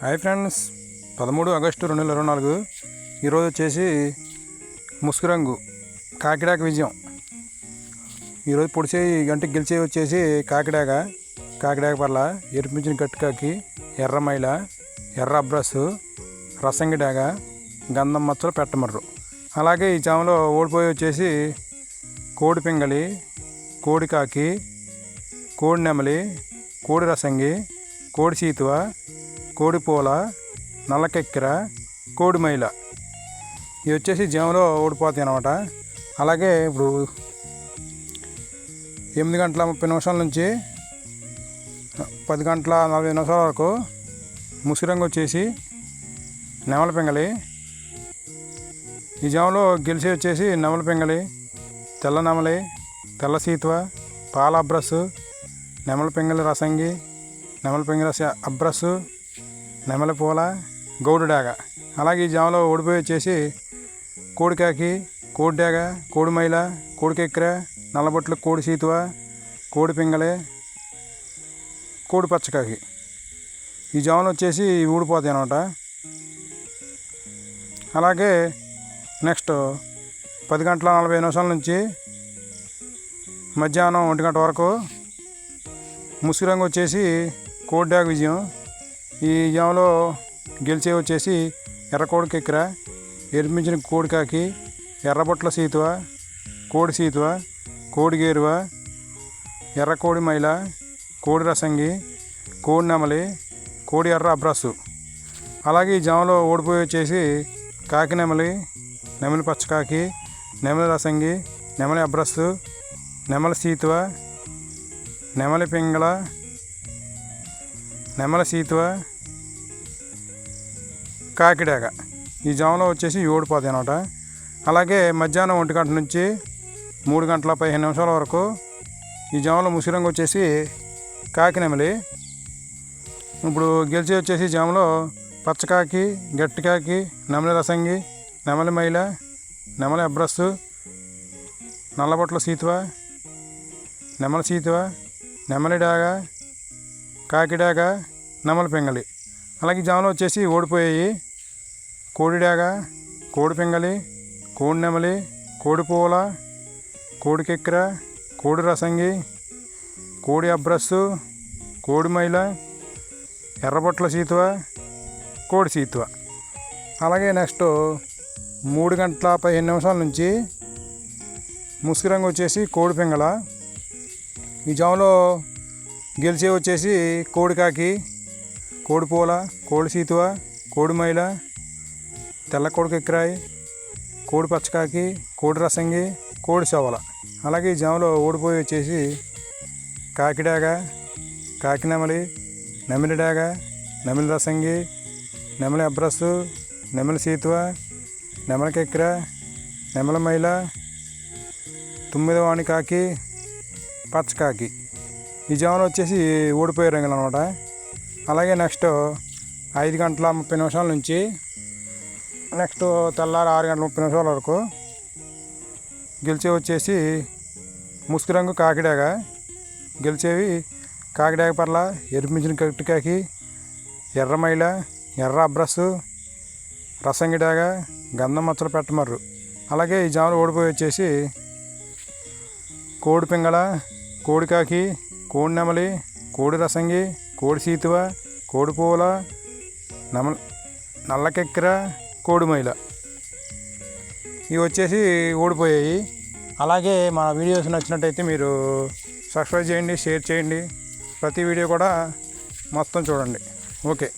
Hi friends, 13 August 2024 ఈరోజు వచ్చేసి ముసుగురంగు కాకిడాక విజయం. ఈరోజు పొడిచేయి గంటకి గెలిచేవి వచ్చేసి కాకిడాక పర్ల, ఎరిపించిన గట్టుకాకి, ఎర్ర మైల, ఎర్ర అబ్రస్సు, రసంగి డాగ, గంధం మచ్చలు, పెట్టమర్రు. అలాగే ఈ జామలో ఓడిపోయి వచ్చేసి కోడి పింగళి, కోడి కాకి, కోడి నెమలి, కోడి రసంగి, కోడి సీతువ, కోడి పూల, నల్లకెక్కెర, కోడి మైల, ఇవి వచ్చేసి జామలో ఓడిపోతాయి అన్నమాట. అలాగే ఇప్పుడు 8:30 నుంచి 10:40 వరకు ముసిరంగు వచ్చేసి నెమల పింగళి. ఈ జామలో గెలిచి వచ్చేసి నెమల పింగళి, తెల్ల నెమలి, తెల్ల సీతువ, పాల అబ్రస్సు, నెమల పింగళి రసంగి, నెమల పింగళి అబ్రస్సు, నెమలి పూల, గౌడు డాగ. అలాగే ఈ జామలో ఓడిపోయి వచ్చేసి కోడికాకి, కోడి డాగ, కోడి మైల, కోడికెక్కెర, నల్లబొట్లు, కోడి సీతువ, కోడి పింగళి, కోడి పచ్చకాకి. ఈ జామలు వచ్చేసి ఊడిపోతాయి అన్నమాట. అలాగే నెక్స్ట్ 10:40 నుంచి మధ్యాహ్నం 1 గంట వరకు ముసుగురంగు వచ్చేసి కోడి డాగ విజయం. ఈ జామలో గెలిచే వచ్చేసి ఎర్ర కోడికెక్కెర, ఎరిపించిన కోడికాకి, ఎర్రబొట్ల సీతువ, కోడి సీతువ, కోడి గేరువ, ఎర్ర కోడి మైల, కోడి రసంగి, కోడి నెమలి, కోడి ఎర్ర అబ్రస్సు. అలాగే ఈ జామలో ఓడిపోయి వచ్చేసి కాకి నెమలి, నెమలి పచ్చకాకి, నెమలి రసంగి, నెమలి అబ్రస్సు, నెమలి సీతువ, నెమలి పింగళ, నెమలి సీతువ, కాకిడాక. ఈ జామలో వచ్చేసి ఓడిపోతాయి అన్నమాట. అలాగే మధ్యాహ్నం 1 గంట నుంచి 3:15 వరకు ఈ జామలో ముసిరంగు వచ్చేసి కాకి నెమలి. ఇప్పుడు గెలిచి వచ్చేసి జామలో పచ్చకాకి, గట్టికాకి, నెమలి రసంగి, నెమలి మైల, నెమలి అబ్రస్సు, నల్లబొట్ల సీతువ, నెమలి సీతువ, నెమలి డాగ, కాకిడాక, నెమలి పింగళి. అలాగే జామలో వచ్చేసి ఓడిపోయాయి కోడి డాగ, కోడి పింగళి, కోడి నెమలి, కోడి పూల, కోడికెక్కెర, కోడి రసంగి, కోడి అబ్రస్సు, కోడి మైల, ఎర్రబొట్ల సీతువ, కోడి సీతువ. అలాగే నెక్స్ట్ 3:15 నుంచి ముసుగురంగు వచ్చేసి కోడి పింగళ. ఈ జామలో గెలిచే వచ్చేసి కోడికాకి, కోడి పూల, కోడి సీతువ, కోడి మైల, తెల్ల కోడికెక్కెరాయి, కోడి పచ్చకాకి, కోడి రసంగి, కోడి సవల. అలాగే ఈ జామలో ఓడిపోయి వచ్చేసి కాకిడాగ, కాకి నెమలి, నెమలి డాగ, నెమలి రసంగి, నెమలి అబ్రస్సు, నెమలి సీతువ, నెమలికెక్కెర, నెమలి మైల, 9వ వాణి కాకి, పచ్చకాకి. ఈ జామలో వచ్చేసి ఓడిపోయే రంగులు అనమాట. అలాగే నెక్స్ట్ 5:30 నుంచి నెక్స్ట్ తెల్లారి 6:30 వరకు గెలిచే వచ్చేసి ముసుగురంగు కాకిడాక. గెలిచేవి కాకిడాక పర్ల, ఎరిపించిన గట్టికాకి, ఎర్ర మైల, ఎర్ర అబ్రస్సు, రసంగి డాగ, గంధం మచ్చలు, పెట్టమర్రు. అలాగే ఈ జామలు ఓడిపోయి వచ్చేసి కోడి పింగళ, కోడి కాకి, కోడి నెమలి, కోడి రసంగి, కోడి సీతువ, కోడి పూల, నల్లకెక్కెర, కోడి మైల, ఇవి వచ్చేసి ఓడిపోయాయి. అలాగే మన వీడియోస్ నచ్చినట్టయితే మీరు సబ్స్క్రైబ్ చేయండి, షేర్ చేయండి, ప్రతి వీడియో కూడా మొత్తం చూడండి. ఓకే.